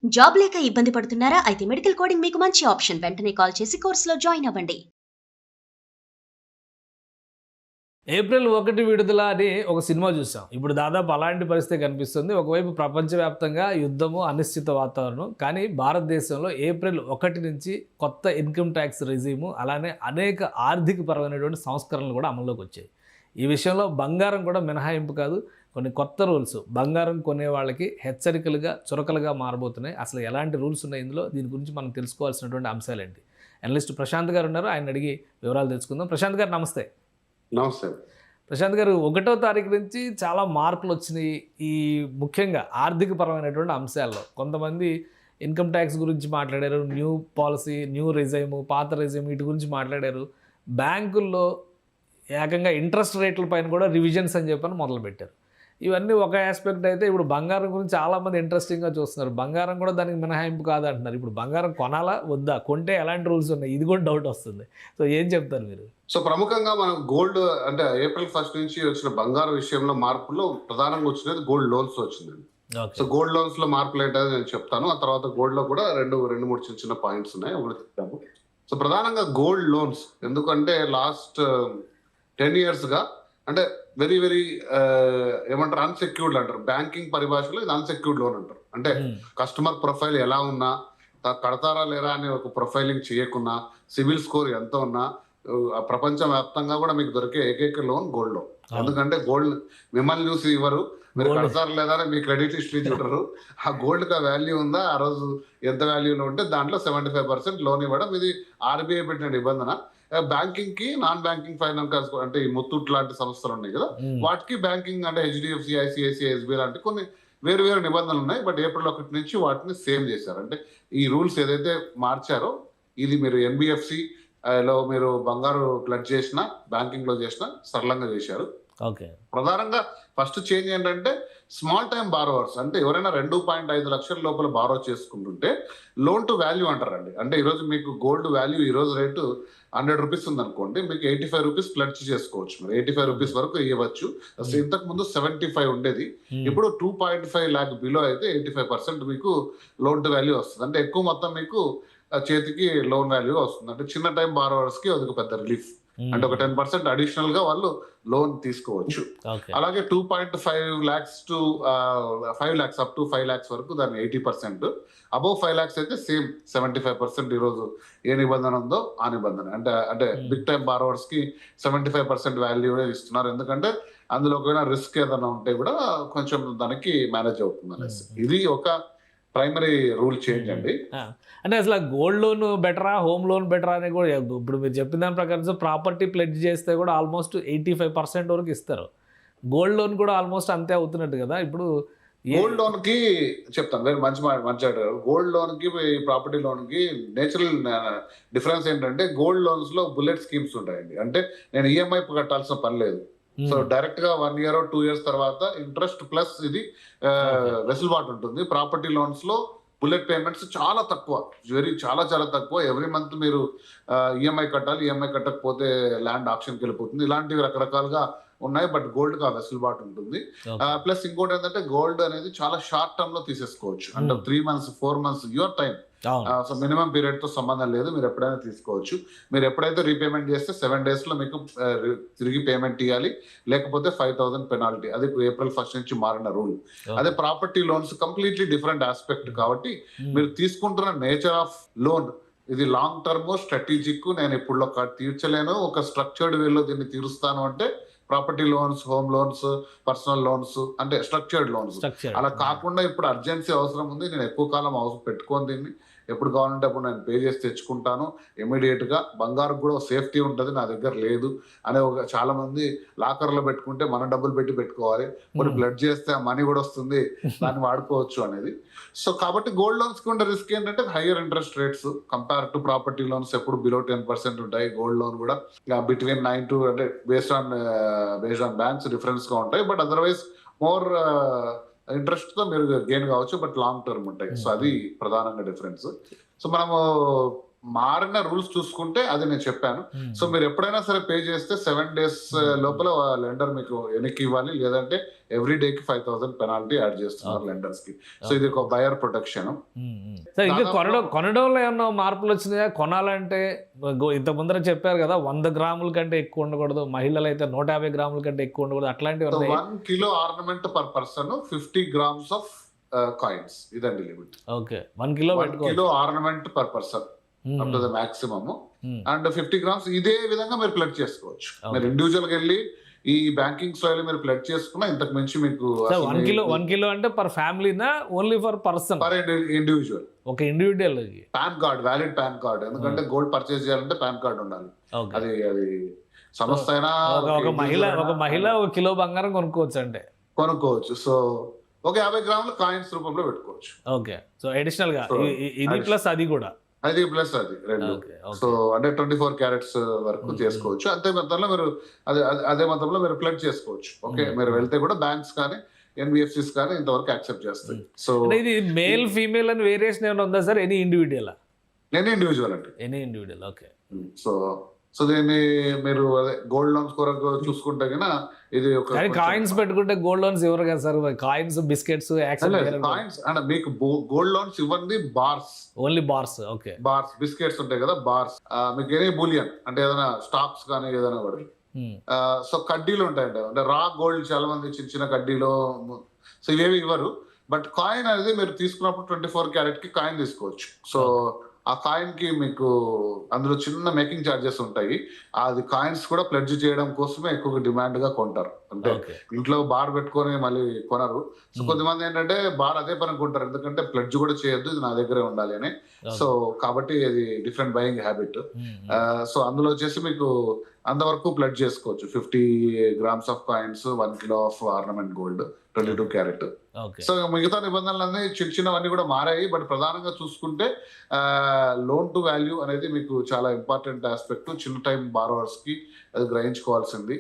Job లేక ఇబ్బంది పడుతున్నారా? అయితే మెడికల్ కోడింగ్ మీకు మంచి ఆప్షన్. వెంటనే కాల్ చేసి కోర్సులో జాయిన్ అవ్వండి. ఏప్రిల్ 1 విడుదల అని ఒక సినిమా చూసాం. ఇప్పుడు దాదాపు అలాంటి పరిస్థితే కనిపిస్తుంది. ఒకవైపు ప్రపంచవ్యాప్తంగా యుద్ధము, అనిశ్చిత వాతావరణం. కానీ భారతదేశంలో ఏప్రిల్ 1 నుంచి కొత్త ఇన్కమ్ ట్యాక్స్ రెజీము, అలానే అనేక ఆర్థికపరమైనటువంటి సంస్కరణలు కూడా అమల్లోకి వచ్చాయి. ఈ విషయంలో బంగారం కూడా మినహాయింపు కాదు. కొన్ని కొత్త రూల్స్ బంగారం కొనే వాళ్ళకి హెచ్చరికలుగా, చురకలుగా మారబోతున్నాయి. అసలు ఎలాంటి రూల్స్ ఉన్నాయి ఇందులో? దీని గురించి మనం తెలుసుకోవాల్సినటువంటి అంశాలేంటి? అనలిస్ట్ ప్రశాంత్ గారు ఉన్నారు. ఆయన అడిగి వివరాలు తెలుసుకుందాం. ప్రశాంత్ గారు నమస్తే. నమస్తే. ప్రశాంత్ గారు, 1వ తారీఖు నుంచి చాలా మార్పులు వచ్చినాయి. ఈ ముఖ్యంగా ఆర్థిక పరమైనటువంటి అంశాల్లో కొంతమంది ఇన్కమ్ ట్యాక్స్ గురించి మాట్లాడారు, న్యూ పాలసీ, న్యూ రిజైము, పాత రిజైమ్, వీటి గురించి మాట్లాడారు. బ్యాంకుల్లో ఏకంగా ఇంట్రెస్ట్ రేట్ల పైన కూడా రివిజన్స్ అని చెప్పని మొదలుపెట్టారు. ఇవన్నీ ఒక ఆస్పెక్ట్ అయితే, ఇప్పుడు బంగారం గురించి చాలామంది ఇంట్రెస్టింగ్గా చూస్తున్నారు. బంగారం కూడా దానికి మినహాయింపు కాదంటున్నారు. ఇప్పుడు బంగారం కొనాలా వద్దా, కొంటే ఎలాంటి రూల్స్ ఉన్నాయి, ఇది కూడా డౌట్ వస్తుంది. సో ఏం చెప్తారు మీరు? సో ప్రముఖంగా మనం గోల్డ్ అంటే ఏప్రిల్ 1 నుంచి వచ్చిన బంగారు విషయంలో మార్పులో ప్రధానంగా వచ్చినది గోల్డ్ లోన్స్ వచ్చిందండి. సో గోల్డ్ లోన్స్ లో మార్పులు ఏంటో నేను చెప్తాను. ఆ తర్వాత గోల్డ్ లో కూడా రెండు మూడు చిన్న చిన్న పాయింట్స్ ఉన్నాయి, ఒకటి చెప్తాము. సో ప్రధానంగా గోల్డ్ లోన్స్ ఎందుకంటే లాస్ట్ 10 years గా అంటే వెరీ వెరీ ఏమంటారు, అన్సెక్యూర్డ్ అంటారు. బ్యాంకింగ్ పరిభాషలో ఇది అన్సెక్యూర్డ్ లోన్ అంటారు. అంటే కస్టమర్ ప్రొఫైల్ ఎలా ఉన్నా, కడతారా లేరా అనే ఒక ప్రొఫైలింగ్ చేయకున్నా, సివిల్ స్కోర్ ఎంత ఉన్నా, ప్రపంచం వ్యాప్తంగా కూడా మీకు దొరికే ఏకైక లోన్ గోల్డ్ లోన్. ఎందుకంటే గోల్డ్ మిమ్మల్ని చూసి ఇవ్వరు, మీరు కడతారు లేదా మీ క్రెడిట్ హిస్టరీ చూడరు. ఆ గోల్డ్ కి వాల్యూ ఉందా, ఆ రోజు ఎంత వాల్యూలో ఉంటే దాంట్లో 75% లోన్ ఇవ్వడం. ఇది ఆర్బీఐ పెట్టిన నిబంధన. బ్యాంకింగ్ కి నాన్ బ్యాంకింగ్ ఫైనాన్స్ అంటే ఈ ముత్తూట్ లాంటి సంస్థలు ఉన్నాయి కదా, వాటికి బ్యాంకింగ్ అంటే హెచ్డిఎఫ్సి, ఐసిఐసిఐ, ఎస్బీఐ లాంటి కొన్ని వేరు వేరు నిబంధనలు ఉన్నాయి. బట్ ఏప్రిల్ 1 నుంచి వాటిని సేమ్ చేశారు. అంటే ఈ రూల్స్ ఏదైతే మార్చారో, ఇది మీరు ఎన్బిఎఫ్సి లో మీరు బంగారు ప్లడ్ చేసినా, బ్యాంకింగ్ లో చేసినా సరళంగా చేశారు. ఓకే. ప్రధానంగా ఫస్ట్ చేంజ్ ఏంటంటే స్మాల్ టైం బారోవర్స్, అంటే ఎవరైనా 2.5 లక్షల లోపల బారో చేసుకుంటుంటే లోన్ టు వాల్యూ అంటారండి. అంటే ఈరోజు మీకు గోల్డ్ వాల్యూ ఈ రోజు రేటు 100 రూపీస్ ఉందనుకోండి, మీకు 85 రూపీస్ ప్లడ్జ్ చేసుకోవచ్చు. మీరు 85 రూపీస్ వరకు ఇవ్వచ్చు. ఇంతకు ముందు 75 ఉండేది, ఇప్పుడు 2.5 lakh బిలో అయితే 85% మీకు లోన్ టు వాల్యూ వస్తుంది. అంటే ఎక్కువ మొత్తం మీకు చేతికి లోన్ వాల్యూ వస్తుంది. అంటే చిన్న టైం బారోవర్స్ కి అది ఒక పెద్ద రిలీఫ్. అంటే ఒక 10% అడిషనల్ గా వాళ్ళు లోన్ తీసుకోవచ్చు. అలాగే 2.5 lakhs to 5 lakhs up to 5 lakhs వరకు దాన్ని 80%, అబౌవ్ 5 lakhs అయితే సేమ్ 75%. ఈరోజు ఏ నిబంధన ఉందో ఆ నిబంధన. అంటే బిగ్ టైం బారోవర్స్ కి 75% వాల్యూ ఇస్తున్నారు. ఎందుకంటే అందులో ఒకవేళ రిస్క్ ఏదైనా ఉంటే కూడా కొంచెం దానికి మేనేజ్ అవుతుంది అనేసి. ఇది ఒక ప్రైమరీ రూల్ చేంజ్ అండి. అంటే అసలు గోల్డ్ లోన్ బెటరా, హోమ్ లోన్ బెటరా అని కూడా ఇప్పుడు మీరు చెప్పిన దాని ప్రకారం ప్రాపర్టీ ప్లెడ్జ్ చేస్తే కూడా ఆల్మోస్ట్ 85% వరకు ఇస్తారు. గోల్డ్ లోన్ కూడా ఆల్మోస్ట్ అంతే అవుతున్నట్టు కదా ఇప్పుడు. గోల్డ్ లోన్ కి చెప్తాను, వేరే మంచి గోల్డ్ లోన్ కి ప్రాపర్టీ లోన్ కి నేచురల్ డిఫరెన్స్ ఏంటంటే, గోల్డ్ లోన్స్ లో బుల్లెట్ స్కీమ్స్ ఉంటాయండి. అంటే నేను ఈఎంఐ కట్టాల్సిన పని లేదు. సో డైరెక్ట్ గా 1 year 2 years తర్వాత ఇంట్రెస్ట్ ప్లస్ ఇది వెసులుబాటు ఉంటుంది. ప్రాపర్టీ లోన్స్ లో బుల్లెట్ పేమెంట్స్ చాలా తక్కువ, చాలా చాలా తక్కువ. ఎవ్రీ మంత్ మీరు ఈఎంఐ కట్టాలి, ఈఎంఐ కట్టకపోతే ల్యాండ్ ఆప్షన్కి వెళ్ళిపోతుంది. ఇలాంటివి రకరకాలుగా ఉన్నాయి. బట్ గోల్డ్ కి ఆ వెసులుబాటు ఉంటుంది. ప్లస్ ఇంకోటి ఏంటంటే, గోల్డ్ అనేది చాలా షార్ట్ టర్మ్ లో తీసేసుకోవచ్చు. అంటే 3 months 4 months your time. So minimum period తో సంబంధం లేదు, మీరు ఎప్పుడైనా తీసుకోవచ్చు. మీరు ఎప్పుడైతే రీపేమెంట్ చేస్తే 7 days లో మీకు తిరిగి పేమెంట్ ఇవ్వాలి, లేకపోతే 5,000 పెనాల్టీ. అది ఏప్రిల్ 1 నుంచి మారిన రూల్. అదే property loans completely different aspect కాబట్టి, మీరు తీసుకుంటున్న నేచర్ ఆఫ్ లోన్ ఇది లాంగ్ టర్మ్ స్ట్రాటజిక్. నేను ఇప్పుడు తీర్చలేను, ఒక స్ట్రక్చర్డ్ వేలో దీన్ని తీరుస్తాను అంటే property loans, home loans, personal loans అంటే స్ట్రక్చర్డ్ లోన్స్. అలా కాకుండా ఇప్పుడు అర్జెన్సీ అవసరం ఉంది, నేను ఎక్కువ కాలం పెట్టుకోను దీన్ని, ఎప్పుడు కావాలంటే అప్పుడు నేను పే చేసి తెచ్చుకుంటాను ఇమీడియట్ గా, బంగారు కూడా సేఫ్టీ ఉంటుంది, నా దగ్గర లేదు అనే చాలా మంది లాకర్ లో పెట్టుకుంటే మన డబ్బులు పెట్టుకోవాలి, కొన్ని బ్లడ్ చేస్తే ఆ మనీ కూడా వస్తుంది, దాన్ని వాడుకోవచ్చు అనేది. సో కాబట్టి గోల్డ్ లోన్స్ కి ఉండే రిస్క్ ఏంటంటే hire interest rates compare to property loans. ఎప్పుడు బిలో 10% ఉంటాయి. గోల్డ్ లోన్ కూడా బిట్వీన్ 9 to అంటే బేస్డ్ ఆన్ బ్యాంక్స్ డిఫరెన్స్ గా ఉంటాయి. బట్ అదర్వైజ్ మోర్ ఇంట్రెస్ట్ తో మీరు గెయిన్ కావచ్చు, బట్ లాంగ్ టర్మ్ ఉంటాయి. సో అది ప్రధానంగా డిఫరెన్స్. సో మనము మారిన రూల్స్ చూసుకుంటే అది నేను చెప్పాను. సో మీరు ఎప్పుడైనా సరే పే చేస్తే 7 days లోపల లెండర్ మీకు వెనక్కి ఇవ్వాలి, లేదంటే ఎవ్రీ డేకి 5,000 పెనాల్టీ యాడ్ చేస్తున్నారు లెండర్స్ కి. సో ఇది ఒక బయర్ ప్రొటెక్షన్. సార్ ఇంకా కొనడంలో ఏమన్నా మార్పులు వచ్చినాయా? కొనాలంటే ఇంత ముందర చెప్పారు కదా 100 గ్రాముల కంటే ఎక్కువ ఉండకూడదు, మహిళలు అయితే 150 గ్రాముల కంటే ఎక్కువ ఉండకూడదు, అట్లాంటివి 1 kilo ornament per person 50 grams of coins, ఇదండి limit. Okay, 1 kilo 1 kilo ornament per person up to the maximum. And 50 grams ఇదే విధంగా మీరు ప్లెడ్ చేసుకోవచ్చు. మీరు ఇండివిజువల్ గా వెళ్ళి ఈ బ్యాంకింగ్ లో మీరు ప్లెడ్ చేసుకున్నా ఇంతకు మించి మీకు 1 kilo అంటే పర్ ఫ్యామిలీనా only for person? Per individual. ఒక individual PAN card, valid PAN card, ఎందుకంటే గోల్డ్ పర్చేస్ చేయాలంటే పాన్ కార్డ్ ఉండాలి. అది సంస్థ అయినా ఒక మహిళ 1 kilo బంగారం కొనుక్కోవచ్చు అంటే కొనుక్కోవచ్చు. సో ఒక 50 grams కాయిన్స్ రూపంలో పెట్టుకోవచ్చు. ఓకే, సో అడిషనల్ గా ఇది ప్లస్ అది కూడా, అది ప్లస్ అది రెండు. సో అంటే 24 carats వరకు చేసుకోవచ్చు. అంతే మొత్తంలో మీరు అదే మొత్తంలో మీరు ప్లెడ్ చేసుకోవచ్చు. ఓకే, మీరు వెళ్తే కూడా బ్యాంక్స్ కానీ NBFCs కానీ ఇంతవరకు యాక్సెప్ట్ చేస్తాయి. సో ఇది మేల్ ఫీమేల్ అని వేరియేషన్ ఏమైనా ఉందా సార్? Any individual? ఇండివిజువల్ అంటే ఎనీ ఇండివిజువల్. ఓకే. సో దీన్ని మీరు అదే గోల్డ్ లోన్స్ కొరకు చూసుకుంటే కన్నా ఇది ఒక కాయిన్స్ పెట్టుకుంటే గోల్డ్ లోన్స్ ఇవ్వరు కదా సార్? కాయిన్స్, బిస్కెట్స్, కాయిన్స్ అంటే మీకు గోల్డ్ లోన్స్ ఇవ్వండి bars, only bars. Okay, bars biscuits ఉంటాయి కదా, బార్స్. మీకు ఎనీ బులియన్ అంటే ఏదైనా స్టాక్స్ కానీ ఏదైనా కూడా. సో కడ్డీలు ఉంటాయండి, అంటే రా గోల్డ్ చాలా మంది చిన్న చిన్న కడ్డీలో, సో ఇవేవి ఇవ్వరు. బట్ కాయిన్ అనేది మీరు తీసుకున్నప్పుడు 24 carat కి కాయిన్ తీసుకోవచ్చు. సో ఆ కాయిన్ కి మీకు అందులో చిన్న మేకింగ్ ఛార్జెస్ ఉంటాయి. అది కాయిన్స్ కూడా ప్లెడ్జ్ చేయడం కోసమే ఎక్కువ డిమాండ్ గా కొంటారు. అంటే ఇంట్లో బార్ పెట్టుకొని మళ్ళీ కొనరు. సో కొంతమంది ఏంటంటే బార్ అదే పని కొంటారు, ఎందుకంటే ప్లెడ్జ్ కూడా చేయొద్దు, ఇది నా దగ్గరే ఉండాలి అని. సో కాబట్టి అది డిఫరెంట్ బయింగ్ హ్యాబిట్. సో అందులో వచ్చేసి మీకు అంతవరకు ప్లెడ్జ్ చేసుకోవచ్చు. 50 grams of coins, 1 kilo of ornament gold, 22 carat. So మిగతా నిబంధనలన్నీ చిన్న చిన్నవన్నీ కూడా మారాయి. బట్ ప్రధానంగా చూసుకుంటే లోన్ టు వాల్యూ అనేది మీకు చాలా ఇంపార్టెంట్ ఆస్పెక్ట్. చిన్న టైం బారోవర్స్ కి అది గ్రహించుకోవాల్సింది.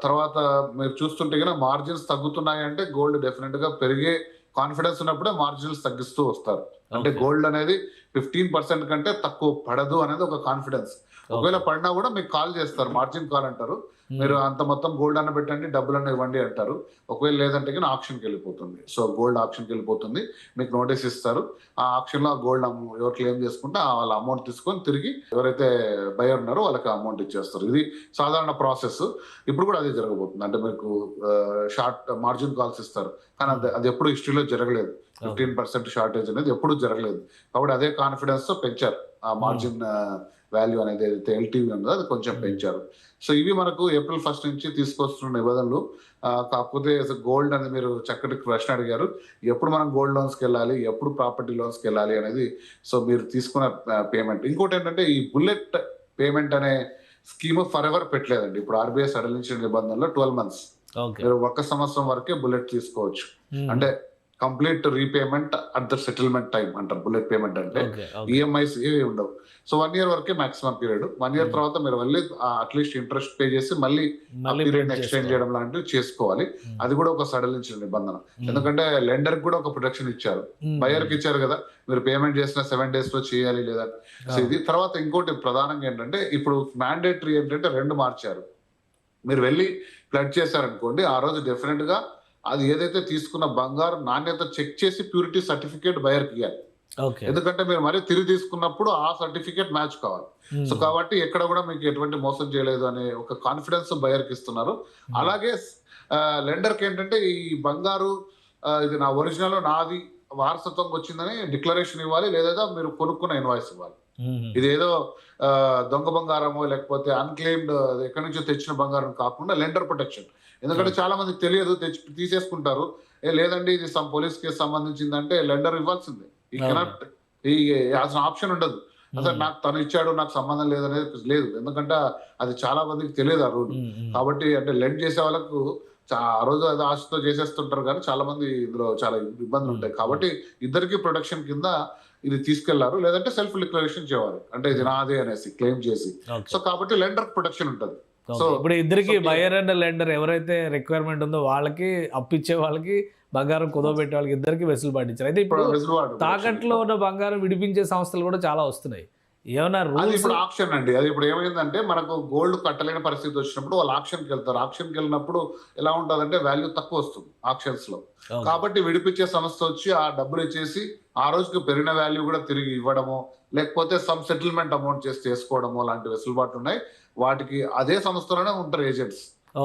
తర్వాత మీరు చూస్తుంటే కన్నా మార్జిన్స్ తగ్గుతున్నాయి అంటే గోల్డ్ డెఫినెట్ గా పెరిగే కాన్ఫిడెన్స్ ఉన్నప్పుడే మార్జిన్స్ తగ్గిస్తూ వస్తారు. అంటే గోల్డ్ అనేది 15% కంటే తక్కువ పడదు అనేది ఒక కాన్ఫిడెన్స్. ఒకవేళ పడినా కూడా మీకు కాల్ చేస్తారు, మార్జిన్ కాల్ అంటారు. మీరు అంత మొత్తం గోల్డ్ అన్న పెట్టండి, డబ్బులన్న ఇవ్వండి అంటారు. ఒకవేళ లేదంటే కానీ ఆప్షన్కి వెళ్ళిపోతుంది. సో గోల్డ్ ఆప్షన్కి వెళ్ళిపోతుంది, మీకు నోటీస్ ఇస్తారు. ఆ ఆప్షన్ లో గోల్డ్ ఎవరు క్లెయిమ్ చేసుకుంటే వాళ్ళ అమౌంట్ తీసుకొని తిరిగి ఎవరైతే బయర్ ఉన్నారో వాళ్ళకి అమౌంట్ ఇచ్చేస్తారు. ఇది సాధారణ ప్రాసెస్. ఇప్పుడు కూడా అదే జరగబోతుంది. అంటే మీకు షార్ట్ మార్జిన్ కాల్స్ ఇస్తారు, కానీ అది ఎప్పుడు హిస్టరీలో జరగలేదు. 15% షార్టేజ్ అనేది ఎప్పుడు జరగలేదు. కాబట్టి అదే కాన్ఫిడెన్స్ తో పెంచారు ఆ మార్జిన్ వాల్యూ అనేది, ఏదైతే LTV ఉందో అది కొంచెం పెంచారు. సో ఇవి మనకు April 1st నుంచి తీసుకొస్తున్న నిబంధనలు. కాకపోతే గోల్డ్ అనేది మీరు చక్కటి ప్రశ్న అడిగారు, ఎప్పుడు మనం గోల్డ్ లోన్స్కి వెళ్ళాలి, ఎప్పుడు ప్రాపర్టీ లోన్స్కి వెళ్ళాలి అనేది. సో మీరు తీసుకున్న పేమెంట్. ఇంకోటి ఏంటంటే ఈ బుల్లెట్ పేమెంట్ అనే స్కీమ్ ఫర్ ఎవర్ పెట్టలేదండి. ఇప్పుడు RBI సడలించిన నిబంధనలో 12 months మీరు 1 సంవత్సరం వరకే బుల్లెట్ తీసుకోవచ్చు. అంటే complete repayment at the settlement time అంటారు బుల్లెట్ పేమెంట్ అంటే. EMIs ఏవి ఉండవు. సో 1 year వరకే మాక్సిమం పీరియడ్. 1 year తర్వాత మీరు మళ్ళీ అట్లీస్ట్ ఇంట్రెస్ట్ పే చేసి మళ్ళీ పీరియడ్ ఎక్స్టెండ్ చేయడం లాంటివి చేసుకోవాలి. అది కూడా ఒక సడలించిన నిబంధన. ఎందుకంటే లెండర్ కూడా ఒక ప్రొటెక్షన్ ఇచ్చారు, బయర్ కి ఇచ్చారు కదా, మీరు పేమెంట్ చేసిన 7 days లో చేయాలి లేదా. సో ఇది తర్వాత ఇంకోటి ప్రధానంగా ఏంటంటే ఇప్పుడు మ్యాండేటరీ ఏంటంటే 2 మార్చారు. మీరు వెళ్ళి ప్లడ్ చేశారనుకోండి, ఆ రోజు డెఫినెట్ గా అది ఏదైతే తీసుకున్న బంగారు నాణ్యత చెక్ చేసి ప్యూరిటీ సర్టిఫికేట్ బయర్కి ఇవ్వాలి. ఎందుకంటే మీరు మరీ తిరిగి తీసుకున్నప్పుడు ఆ సర్టిఫికేట్ మ్యాచ్ కావాలి. సో కాబట్టి ఎక్కడ కూడా మీకు ఎటువంటి మోసం చేయలేదు అనే ఒక కాన్ఫిడెన్స్ బయర్కి ఇస్తున్నారు. అలాగే లెండర్కి ఏంటంటే ఈ బంగారు ఇది నా ఒరిజినల్, నాది వారసత్వంకి వచ్చిందని డిక్లరేషన్ ఇవ్వాలి, లేదా మీరు కొనుక్కున్న ఇన్వాయిస్ ఇవ్వాలి. ఇదేదో దొంగ బంగారమో లేకపోతే అన్క్లెయిమ్డ్ ఎక్కడి నుంచో తెచ్చిన బంగారం కాకుండా లెండర్ ప్రొటెక్షన్. ఎందుకంటే చాలా మందికి తెలియదు, తీసేసుకుంటారు. లేదండి ఇది పోలీస్ కేసు సంబంధించిందంటే లెండర్ ఇవ్వాల్సిందే. ఈ కెనాట్ అసలు ఆప్షన్ ఉండదు. అసలు నాకు తను ఇచ్చాడు నాకు సంబంధం లేదనేది లేదు. ఎందుకంటే అది చాలా మందికి తెలియదు ఆ రూల్. కాబట్టి అంటే లెండ్ చేసే వాళ్ళకు ఆ రోజు అది ఆశతో చేసేస్తుంటారు, కానీ చాలా మంది ఇందులో చాలా ఇబ్బందులు ఉంటాయి. కాబట్టి ఇద్దరికి ప్రొటెక్షన్ కింద ఇది తీసుకెళ్లారు. లేదంటే సెల్ఫ్ డిక్లరేషన్ చేయాలి, అంటే ఇది నాదే అనేసి క్లెయిమ్ చేసి. సో కాబట్టి లెండర్ ప్రొటెక్షన్ ఉంటుంది. సో ఇప్పుడు ఇద్దరికి బయర్ అండ్ లెండర్ ఎవరైతే రిక్వైర్మెంట్ ఉందో వాళ్ళకి, అప్పిచ్చే వాళ్ళకి, బంగారం కుదవబెట్టే వాళ్ళకి ఇద్దరికి వెసులుబాటు ఇచ్చారు. అయితే ఇప్పుడు తాకట్లో ఉన్న బంగారం విడిపించే సంస్థలు కూడా చాలా వస్తున్నాయి. ఏమైనా అది రూల్స్? ఇప్పుడు ఆప్షన్ అండి. అది ఇప్పుడు ఏమైందంటే మనకు గోల్డ్ కట్టలేని పరిస్థితి వచ్చినప్పుడు వాళ్ళు ఆప్షన్కి వెళ్తారు. ఆప్షన్కి వెళ్ళినప్పుడు ఎలా ఉంటుందంటే వాల్యూ తక్కువ వస్తుంది ఆప్షన్స్ లో. కాబట్టి విడిపించే సంస్థ వచ్చి ఆ డబ్బులు ఇచ్చేసి ఆ రోజుకి పెరిగిన వాల్యూ కూడా తిరిగి ఇవ్వడము, లేకపోతే సమ్ సెటిల్మెంట్ అమౌంట్ చేసి చేసుకోవడము లాంటి వెసులుబాటు ఉన్నాయి. వాటికి అదే సంస్థలోనే ఉంటారు ఏజెంట్స్.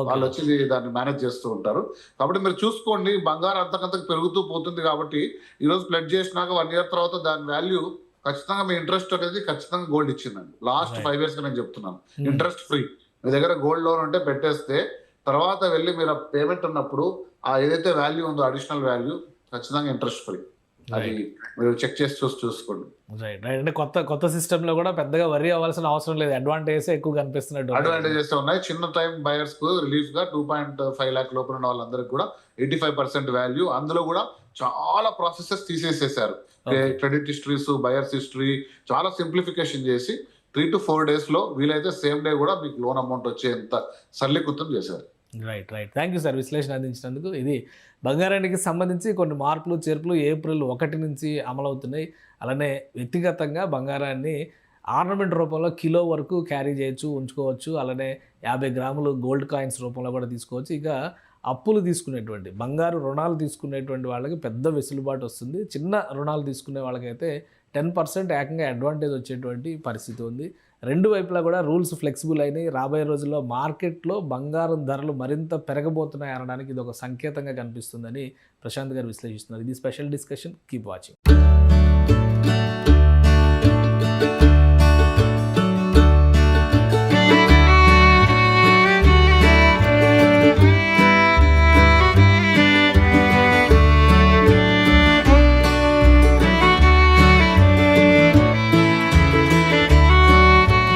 వాళ్ళు వచ్చి దాన్ని మేనేజ్ చేస్తూ ఉంటారు. కాబట్టి మీరు చూసుకోండి, బంగారం అంతకంతకు పెరుగుతూ పోతుంది. కాబట్టి ఈ రోజు ప్లెడ్జ్ చేసినాక 1 year తర్వాత దాని వాల్యూ ఖచ్చితంగా మీ ఇంట్రెస్ట్ అనేది ఖచ్చితంగా గోల్డ్ ఇచ్చిందండి. లాస్ట్ 5 years నేను చెప్తున్నాను, ఇంట్రెస్ట్ ఫ్రీ. మీ దగ్గర గోల్డ్ లోన్ ఉంటే పెట్టేస్తే తర్వాత వెళ్ళి మీరు పేమెంట్ ఉన్నప్పుడు ఆ ఏదైతే వాల్యూ ఉందో అడిషనల్ వాల్యూ ఖచ్చితంగా ఇంట్రెస్ట్ ఫ్రీ. అది మీరు చెక్ చేసి చూసుకోండి. Right right. అంటే కొత్త సిస్టమ్ లో కూడా పెద్దగా వరీ అవ్వాల్సిన అవసరం లేదు, అడ్వాంటేజెస్ ఎక్కువ కనిపిస్తున్నట్టు. అడ్వాంటేజెస్ ఉన్నాయి. చిన్న టైం బయర్స్ కు రిలీఫ్ గా 2.5 lakh లోపల ఉన్న వాళ్ళందరికీ కూడా 85% వాల్యూ. అందులో కూడా చాలా ప్రాసెసెస్ తీసేసేసారు. క్రెడిట్ హిస్టరీస్, బయర్స్ హిస్టరీ చాలా సింప్లిఫికేషన్ చేసి 3 to 4 days లో వీలైతే సేమ్ డే కూడా మీకు లోన్ అమౌంట్ వచ్చేంత సరళీకృతం చేశారు. Right right. Thank you sir విశ్లేషణ అందించినందుకు. ఇది బంగారానికి సంబంధించి కొన్ని మార్పులు చేర్పులు April 1 నుంచి అమలవుతున్నాయి. అలానే వ్యక్తిగతంగా బంగారాన్ని ఆర్నమెంట్ రూపంలో కిలో వరకు క్యారీ చేయొచ్చు, ఉంచుకోవచ్చు. అలానే 50 grams గోల్డ్ కాయిన్స్ రూపంలో కూడా తీసుకోవచ్చు. ఇక అప్పులు తీసుకునేటువంటి బంగారు రుణాలు తీసుకునేటువంటి వాళ్ళకి పెద్ద వెసులుబాటు వస్తుంది. చిన్న రుణాలు తీసుకునే వాళ్ళకైతే 10% ఏకంగా అడ్వాంటేజ్ వచ్చేటువంటి పరిస్థితి ఉంది. రెండు వైపులా కూడా రూల్స్ ఫ్లెక్సిబుల్ అయినాయి. రాబోయే రోజుల్లో మార్కెట్లో బంగారం ధరలు మరింత పెరగబోతున్నాయి అనడానికి ఇది ఒక సంకేతంగా కనిపిస్తుందని ప్రశాంత్ గారు విశ్లేషిస్తున్నారు. ఇది స్పెషల్ డిస్కషన్. Keep watching.